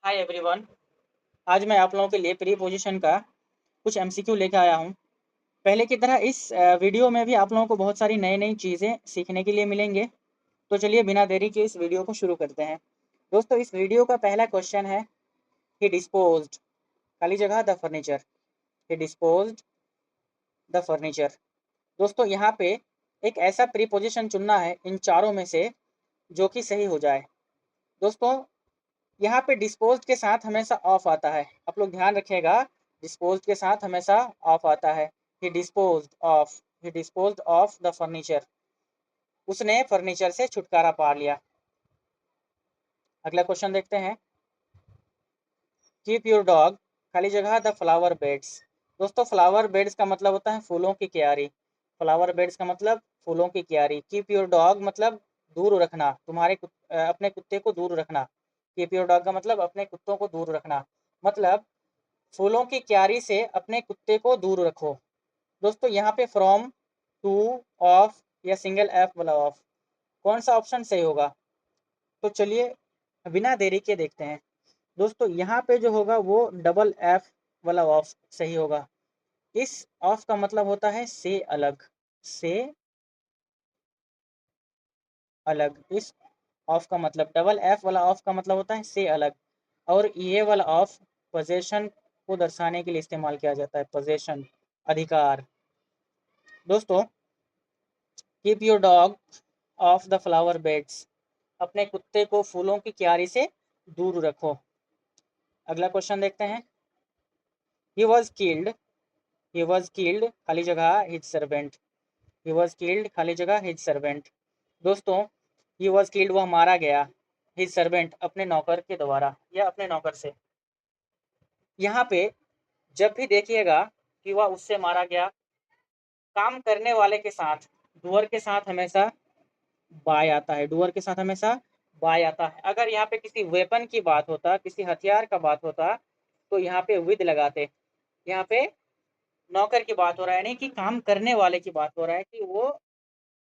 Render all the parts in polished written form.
Hi everyone. आज मैं आप लोगों के लिए प्रीपोजिशन का कुछ एमसीक्यू लेकर आया हूँ। पहले की तरह इस वीडियो में भी आप लोगों को बहुत सारी नई नई चीज़ें सीखने के लिए मिलेंगे। तो चलिए बिना देरी के इस वीडियो को शुरू करते हैं। दोस्तों, इस वीडियो का पहला क्वेश्चन है, ही डिस्पोज्ड खाली जगह the furniture. He disposed the furniture. दोस्तों, यहाँ पे एक ऐसा प्रीपोजिशन चुनना है इन चारों में से जो कि सही हो जाए। दोस्तों, यहाँ पे डिस्पोज्ड के साथ हमेशा ऑफ आता है। आप लोग ध्यान रखिएगा, डिस्पोज्ड के साथ हमेशा ऑफ आता है। He disposed off, he disposed off the furniture. उसने फर्नीचर से छुटकारा पा लिया। अगला क्वेश्चन देखते हैं, कीप योर डॉग खाली जगह द फ्लावर बेड्स। दोस्तों, फ्लावर बेड्स का मतलब होता है फूलों की क्यारी। फ्लावर बेड्स का मतलब फूलों की क्यारी। कीप योर डॉग मतलब दूर रखना, अपने कुत्ते को दूर रखना। कीप योर डॉग का मतलब अपने कुत्तों को दूर रखना, मतलब फूलों की क्यारी से अपने कुत्ते को दूर रखो। दोस्तों, यहाँ पे फ्रॉम, टू, ऑफ या सिंगल एफ वाला ऑफ, कौन सा ऑप्शन सही होगा? तो चलिए बिना देरी के देखते हैं। दोस्तों, यहाँ पे जो होगा वो डबल एफ वाला ऑफ सही होगा। इस ऑफ का मतलब होता है से अलग, से अलग। इस ऑफ का मतलब, डबल एफ वाला ऑफ का मतलब होता है से अलग। और ये वाला ऑफ पोजेशन को दर्शाने के लिए इस्तेमाल किया जाता है। पोजेशन, अधिकार। दोस्तों, keep your dog of the flower beds, अपने कुत्ते को फूलों की क्यारी से दूर रखो। अगला क्वेश्चन देखते हैं, he was killed, he was killed खाली जगह his servant. He was killed खाली जगह हिज सर्वेंट। दोस्तों, ही वॉज किल्ड वह मारा गया, हिज सर्वेंट अपने नौकर के द्वारा या अपने नौकर से। यहाँ पे जब भी देखिएगा कि वह उससे मारा गया, काम करने वाले के साथ, डूअर के साथ हमेशा बाय आता है। डूअर के साथ हमेशा बाय आता है। अगर यहाँ पे किसी वेपन की बात होता, किसी हथियार का बात होता, तो यहाँ पे विद लगाते। यहाँ पे नौकर की बात हो रहा है, यानी कि काम करने वाले की बात हो रहा है कि वो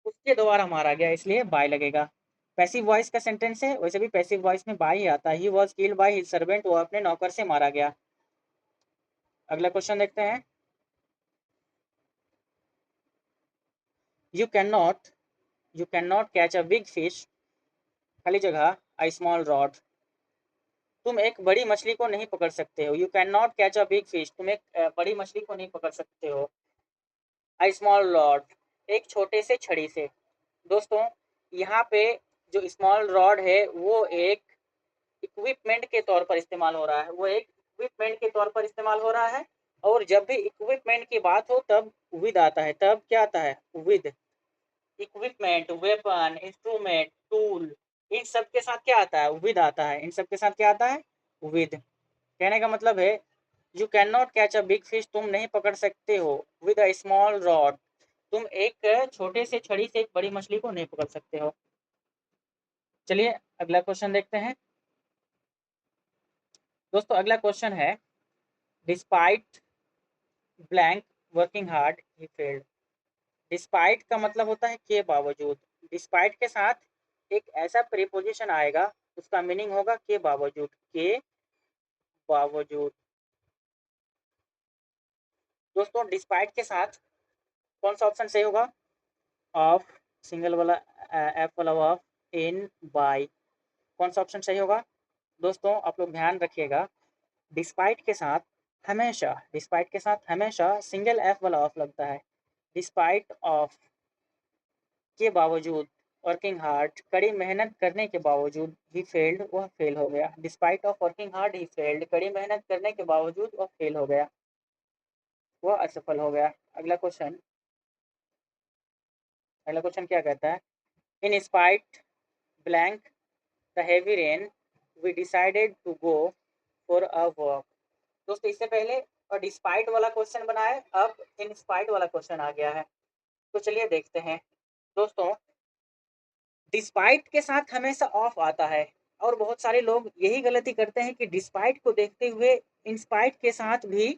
उसके द्वारा मारा गया, इसलिए बाय लगेगा। पैसिव वॉइस का सेंटेंस है, वैसे भी पैसिव वॉइस में बाय ही आता है। He was killed by his servant, वो अपने नौकर से मारा गया। अगला क्वेश्चन देखते हैं, you can not, you can not catch a big fish खाली जगह अ स्मॉल रॉड। तुम एक बड़ी मछली को नहीं पकड़ सकते हो। You can not catch a big fish, तुम एक बड़ी मछली को नहीं पकड़ सकते हो। अ स्मॉल रॉड, एक छोटे से छड़ी से। दोस्तों, यहाँ पे जो स्मॉल रॉड है वो एक इक्विपमेंट के तौर पर इस्तेमाल हो रहा है। वो एक इक्विपमेंट के तौर पर इस्तेमाल हो रहा है। और जब भी इक्विपमेंट की बात हो तब विद आता है। तब क्या आता है? With. Equipment, weapon, instrument, tool, इन सब के साथ क्या आता है? विद आता है। इन सब के साथ क्या आता है? विद। कहने का मतलब है, you can not catch a big fish, तुम नहीं पकड़ सकते हो, विद अ स्मॉल रॉड, तुम एक छोटे से छड़ी से एक बड़ी मछली को नहीं पकड़ सकते हो। चलिए अगला क्वेश्चन देखते हैं। दोस्तों, अगला क्वेश्चन है, despite blank working hard he failed. Despite का मतलब होता है के बावजूद। डिस्पाइट के साथ एक ऐसा प्रीपोजिशन आएगा, उसका मीनिंग होगा के बावजूद, के बावजूद। दोस्तों, डिस्पाइट के साथ कौन सा ऑप्शन सही होगा? ऑफ, सिंगल वाला एफ वाला ऑफ, इन, बाय, कौन सा ऑप्शन सही होगा? दोस्तों, आप लोग ध्यान रखिएगा, डिस्पाइट के साथ हमेशा, डिस्पाइट के साथ हमेशा सिंगल एफ वाला ऑफ लगता है। डिस्पाइट ऑफ, के बावजूद, वर्किंग हार्ड, कड़ी मेहनत करने के बावजूद, ही फेल्ड, वह फेल हो गया। Despite of working hard he failed, कड़ी मेहनत करने के बावजूद वह फेल हो गया, वह असफल हो गया। अगला क्वेश्चन, अगला क्वेश्चन क्या कहता है, in spite blank the heavy rain we decided to go for a walk. दोस्तों, इससे पहले और डिस्पाइट वाला क्वेश्चन बना है, अब इन स्पाइट वाला क्वेश्चन आ गया है। तो चलिए देखते हैं। दोस्तों, डिस्पाइट के साथ हमेशा ऑफ आता है, और बहुत सारे लोग यही गलती करते हैं कि डिस्पाइट को देखते हुए इंस्पाइट के साथ भी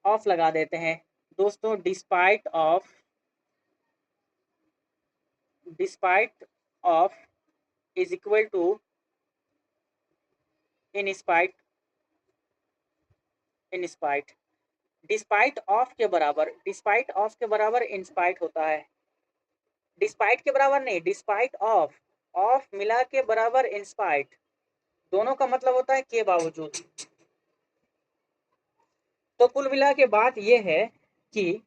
ऑफ लगा देते हैं। दोस्तों, despite of, despite of is equal to in spite in spite. Despite of के बराबर, डिस्पाइट ऑफ के बराबर इंस्पाइट होता है। डिस्पाइट के बराबर नहीं, डिस्पाइट ऑफ, ऑफ मिला के बराबर इंस्पाइट, दोनों का मतलब होता है के बावजूद। तो कुल मिला के बात यह है कि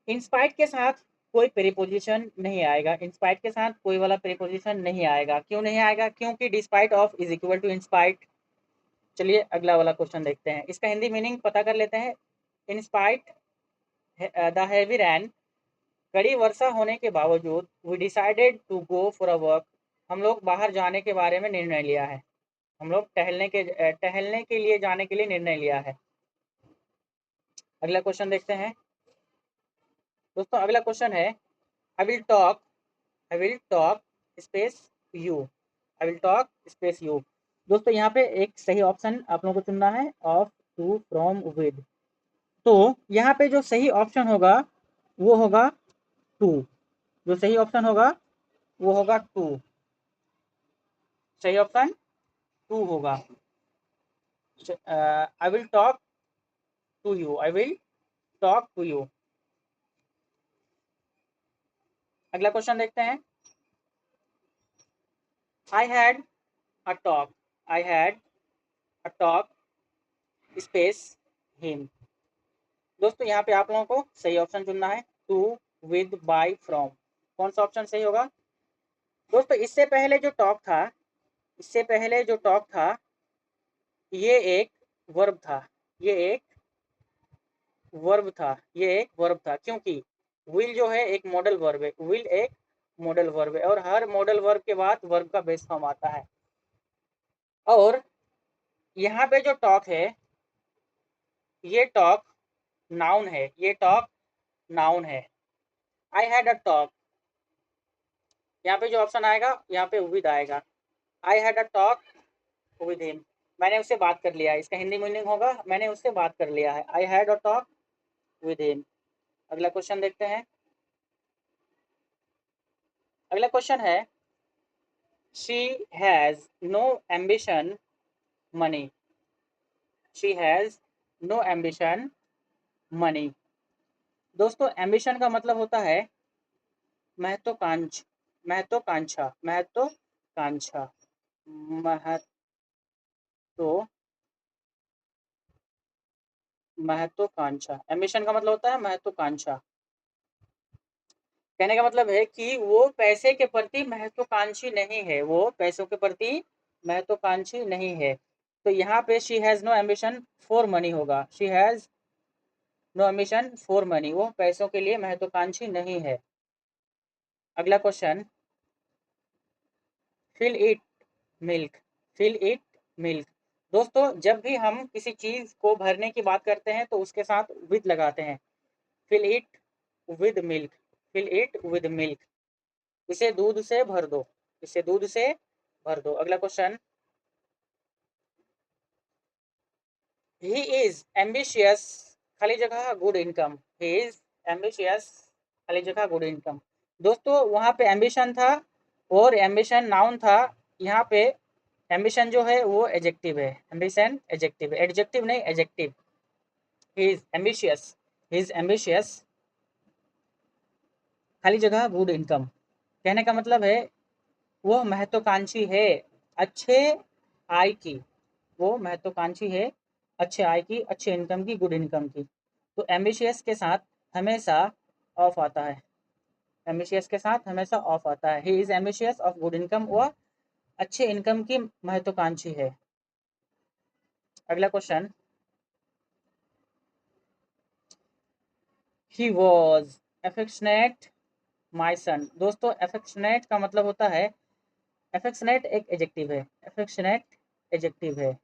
इंस्पाइट के साथ कोई प्रीपोजिशन नहीं आएगा, इंस्पाइट के साथ कोई वाला प्रीपोजिशन नहीं आएगा। क्यों नहीं आएगा? क्योंकि despite of is equal to in spite. चलिए अगला वाला क्वेश्चन देखते हैं, इसका हिंदी मीनिंग पता कर लेते हैं। इंस्पाइट द हेवी रैन, कड़ी वर्षा होने के बावजूद, we decided to go for a work, हम लोग बाहर जाने के बारे में निर्णय लिया है, हम लोग टहलने के लिए जाने के लिए निर्णय लिया है। अगला क्वेश्चन देखते हैं दोस्तों। अगला क्वेश्चन है आई will talk, I will talk space you, I will talk space you. दोस्तों यहाँ पे एक सही ऑप्शन आप लोगों को चुनना है, ऑफ, टू, फ्रॉम, विद। तो यहाँ पे जो सही ऑप्शन होगा वो होगा टू, जो सही ऑप्शन होगा वो होगा टू, सही ऑप्शन टू होगा। I will talk to you, I will talk to you. अगला क्वेश्चन देखते हैं। I had a talk, I had a talk space him. दोस्तों यहाँ पे आप लोगों को सही ऑप्शन चुनना है, टू, विद, बाय, फ्रॉम। कौन सा ऑप्शन सही होगा दोस्तों? इससे पहले जो टॉक था, इससे पहले जो टॉक था ये एक वर्ब था, ये एक वर्ब था, ये एक वर्ब था। क्योंकि विल जो है एक मॉडल वर्ब है, विल एक मॉडल वर्ब है, और हर मॉडल वर्ब के बाद वर्ब का बेस फॉर्म आता है। और यहाँ पे जो टॉक है ये टॉक नाउन है, ये टॉक नाउन है। आई हैड अ टॉक, यहाँ पे जो ऑप्शन आएगा यहाँ पे विद आएगा। आई had a talk with him, मैंने उससे बात कर लिया है, इसका हिंदी मीनिंग होगा मैंने उससे बात कर लिया है। I had a talk with him. अगला क्वेश्चन देखते हैं। अगला क्वेश्चन है she has no ambition money, she has no ambition money. दोस्तों एम्बिशन का मतलब होता है महत्वाकांक्षा, महत्वाकांक्षा, महत्वाकांक्षा, महत्व, महत्वाकांक्षा। एम्बिशन का मतलब होता है महत्वाकांक्षा। कहने का मतलब है कि वो पैसे के प्रति महत्वाकांक्षी नहीं है, वो पैसों के प्रति महत्वाकांक्षी नहीं है। तो यहाँ पे she has no ambition for money होगा, she has no ambition for money, वो पैसों के लिए महत्वाकांक्षी नहीं है। अगला question, fill it milk, fill it milk. दोस्तों जब भी हम किसी चीज को भरने की बात करते हैं तो उसके साथ विद लगाते हैं। Fill it with milk, fill it with milk, इसे दूध से भर दो, इसे दूध से भर दो। अगला क्वेश्चन, ही इज एम्बिशियस, खाली जगह good income, he is ambitious, खाली जगह गुड इनकम। दोस्तों वहां पे एम्बिशन था और एम्बिशन नाउन था, यहाँ पे एम्बिशन जो है वो एडजेक्टिव है, एम्बिशन एडजेक्टिव है, एडजेक्टिव नहीं adjective. He is ambitious, he is ambitious, खाली जगह गुड इनकम। कहने का मतलब है वो महत्वाकांक्षी है अच्छे आय की, वो महत्वाकांक्षी है अच्छे आय की, अच्छे इनकम की, गुड इनकम की। तो एम्बिशियस के साथ हमेशा ऑफ आता है, एम्बिशियस के साथ हमेशा ऑफ आता है। He is ambitious of good income, वह अच्छे इनकम की महत्वाकांक्षी है। अगला क्वेश्चन, ही वॉज एफेक्शनेट माई सन। दोस्तों एफेक्शनेट का मतलब होता है, एफेक्शनेट एक एडजेक्टिव है, एफेक्शनेट एडजेक्टिव है,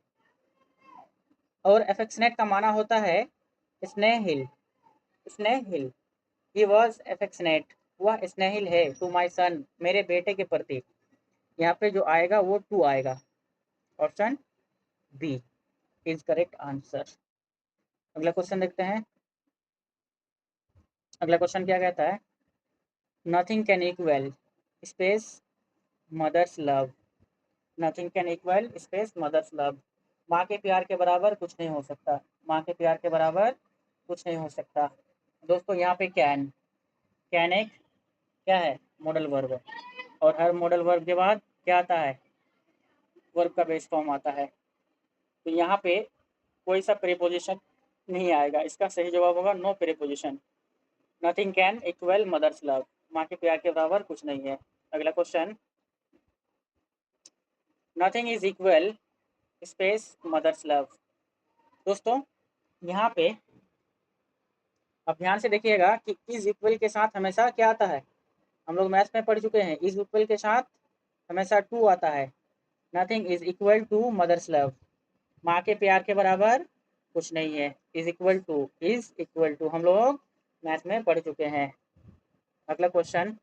और एफेक्शनेट का माना होता है स्नेहिल, स्नेहिल। ही वॉज एफेक्शनेट, वह स्नेहिल है, टू माई सन, मेरे बेटे के प्रति। यहाँ पे जो आएगा वो टू आएगा, option B is correct answer. अगला क्वेश्चन देखते हैं। अगला क्वेश्चन क्या कहता है, nothing can equal space mother's love, nothing can equal space mother's love. माँ के प्यार के बराबर कुछ नहीं हो सकता, माँ के प्यार के बराबर कुछ नहीं हो सकता। दोस्तों यहाँ पे कैन एक क्या है, मॉडल वर्ब है, और हर मॉडल वर्ब के बाद क्या आता है, वर्ब का बेस फॉर्म आता है। तो यहाँ पे कोई सा प्रीपोजिशन नहीं आएगा, इसका सही जवाब होगा no preposition. Nothing can equal mother's love, माँ के प्यार के बराबर कुछ नहीं है। अगला question, nothing is equal space mother's love. दोस्तों यहाँ पे अब ध्यान से देखिएगा कि इज इक्वल के साथ हमेशा क्या आता है, हम लोग मैथ्स में पढ़ चुके हैं, इज इक्वल के साथ हमेशा टू आता है। Nothing is equal to mother's love, माँ के प्यार के बराबर कुछ नहीं है। इज इक्वल टू हम लोग मैथ में पढ़ चुके हैं। अगला क्वेश्चन,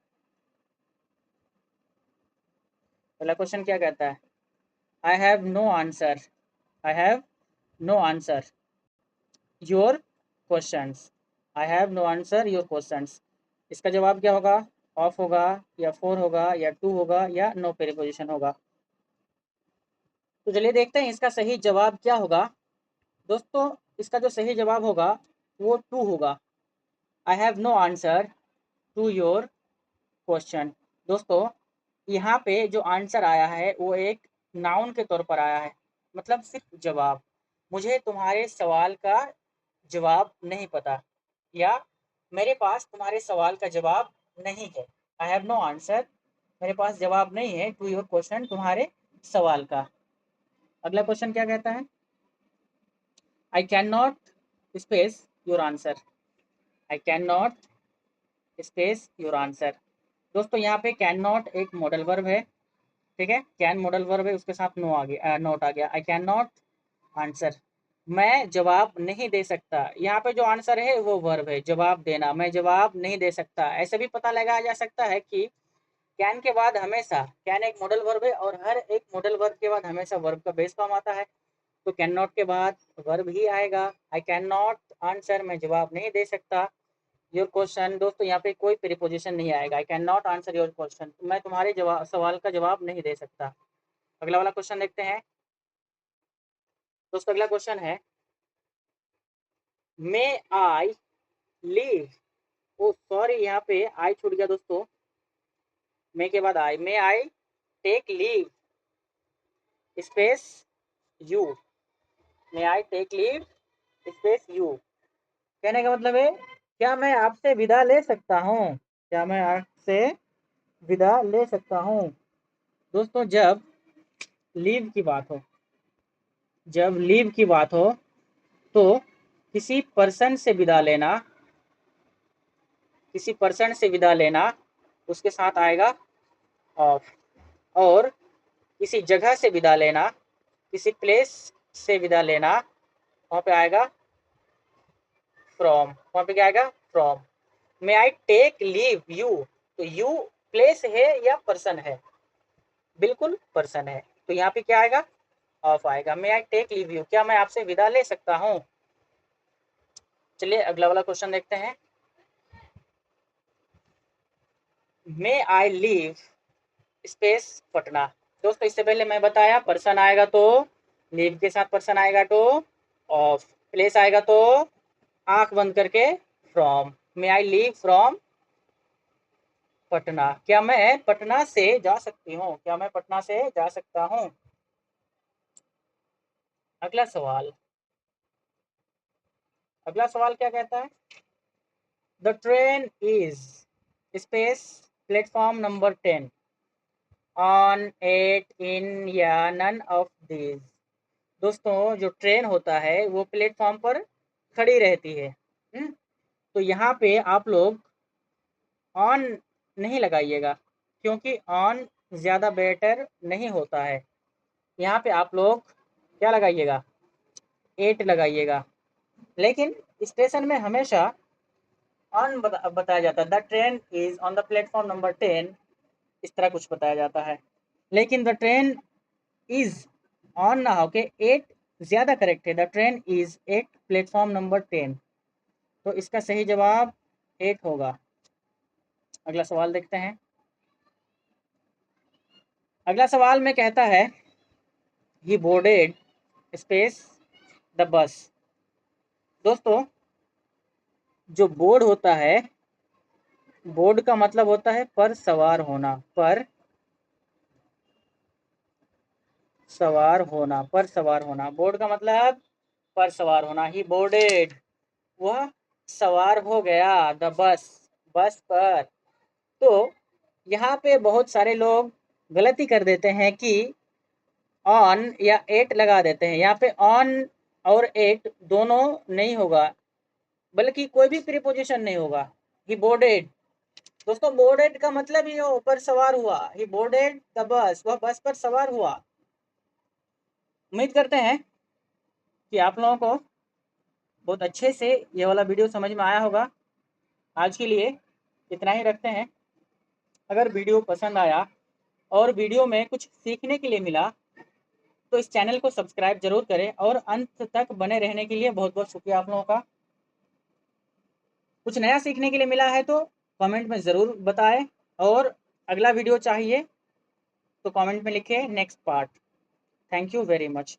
अगला क्वेश्चन क्या कहता है, I have no answer, I have no answer your questions, I have no answer your questions. इसका जवाब क्या होगा, ऑफ होगा या फोर होगा या टू होगा या नो प्रीपोजिशन होगा। तो चलिए देखते हैं इसका सही जवाब क्या होगा। दोस्तों इसका जो सही जवाब होगा वो टू होगा, I have no answer to your question. दोस्तों यहाँ पे जो आंसर आया है वो एक नाउन के तौर पर आया है, मतलब सिर्फ जवाब, मुझे तुम्हारे सवाल का जवाब नहीं पता, या मेरे पास तुम्हारे सवाल का जवाब नहीं है। आई हैव नो आंसर, मेरे पास जवाब नहीं है टू योर क्वेश्चन, तुम्हारे सवाल का। अगला क्वेश्चन क्या कहता है, I can not space your answer, I can not space your answer. दोस्तों यहाँ पे कैन नॉट एक मॉडल वर्ब है, ठीक है, कैन मॉडल वर्ब है, उसके साथ नो आ गया, नॉट आ गया। आई कैन नॉट आंसर, मैं जवाब नहीं दे सकता। यहाँ पे जो आंसर है वो वर्ब है, जवाब देना, मैं जवाब नहीं दे सकता। ऐसे भी पता लगाया जा सकता है कि कैन के बाद हमेशा, कैन एक मॉडल वर्ब है और हर एक मॉडल वर्ब के बाद हमेशा वर्ब का बेस फॉर्म आता है, तो कैन नॉट के बाद वर्ब ही आएगा। आई कैन नॉट आंसर, मैं जवाब नहीं दे सकता योर क्वेश्चन। दोस्तों यहाँ पे कोई प्रीपोजिशन नहीं आएगा, I can not answer your question, मैं तुम्हारे जवाब सवाल का जवाब नहीं दे सकता। अगला वाला क्वेश्चन देखते हैं। दोस्तों अगला क्वेश्चन है, मे आई लीव, ओ सॉरी यहाँ पे आई छूट गया दोस्तों, मे के बाद I, may I take leave space you, may I take leave space you. कहने का मतलब है क्या मैं आपसे विदा ले सकता हूँ, क्या मैं आपसे विदा ले सकता हूँ। दोस्तों जब लीव की बात हो, जब लीव की बात हो तो किसी पर्सन से विदा लेना, किसी पर्सन से विदा लेना उसके साथ आएगा ऑफ, और किसी जगह से विदा लेना, किसी प्लेस से विदा लेना, वहाँ पे आएगा फ्रॉम, वहाँ पे क्या आएगा from. May I take leave you, तो यू प्लेस है या पर्सन है, बिल्कुल पर्सन है, तो यहाँ पे क्या आएगा ऑफ आएगा। मे आई टेक लीव यू, क्या मैं आपसे विदा ले सकता हूँ। चलिए अगला वाला क्वेश्चन देखते हैं, मे आई लीव स्पेस पटना। दोस्तों इससे पहले मैं बताया पर्सन आएगा तो लीव के साथ पर्सन आएगा तो ऑफ, प्लेस आएगा तो आंख बंद करके from. May I leave from Patna, क्या मैं पटना से जा सकती हूँ, क्या मैं पटना से जा सकता हूँ। अगला सवाल, अगला सवाल क्या कहता है, the train is space platform number 10 on 8 इन या नन ऑफ दीज। दोस्तों जो ट्रेन होता है वो प्लेटफॉर्म पर खड़ी रहती है, तो यहाँ पे आप लोग ऑन नहीं लगाइएगा, क्योंकि ऑन ज़्यादा बेटर नहीं होता है। यहाँ पे आप लोग क्या लगाइएगा, 8 लगाइएगा। लेकिन स्टेशन में हमेशा ऑन बताया जाता है, the train is on the platform number 10, इस तरह कुछ बताया जाता है। लेकिन द ट्रेन इज ऑन ना हो के 8 ज़्यादा करेक्ट है, the train is at platform number 10, तो इसका सही जवाब 8 होगा। अगला सवाल देखते हैं। अगला सवाल में कहता है, ही बोर्डेड स्पेस द बस। दोस्तों जो बोर्ड होता है, बोर्ड का मतलब होता है पर सवार होना, पर सवार होना, पर सवार होना। बोर्ड का मतलब पर सवार होना। ही बोर्डेड, वह सवार हो गया, द बस, बस पर। तो यहाँ पे बहुत सारे लोग गलती कर देते हैं कि ऑन या एट लगा देते हैं। यहाँ पे ऑन और एट दोनों नहीं होगा, बल्कि कोई भी प्रीपोजिशन नहीं होगा। ही बोर्डेड, दोस्तों बोर्डेड का मतलब ही हो पर सवार हुआ। ही बोर्डेड द बस, वह बस पर सवार हुआ। उम्मीद करते हैं कि आप लोगों को बहुत अच्छे से ये वाला वीडियो समझ में आया होगा। आज के लिए इतना ही रखते हैं। अगर वीडियो पसंद आया और वीडियो में कुछ सीखने के लिए मिला तो इस चैनल को सब्सक्राइब जरूर करें, और अंत तक बने रहने के लिए बहुत बहुत शुक्रिया आप लोगों का। कुछ नया सीखने के लिए मिला है तो कमेंट में ज़रूर बताएं, और अगला वीडियो चाहिए तो कमेंट में लिखें next part. Thank you very much.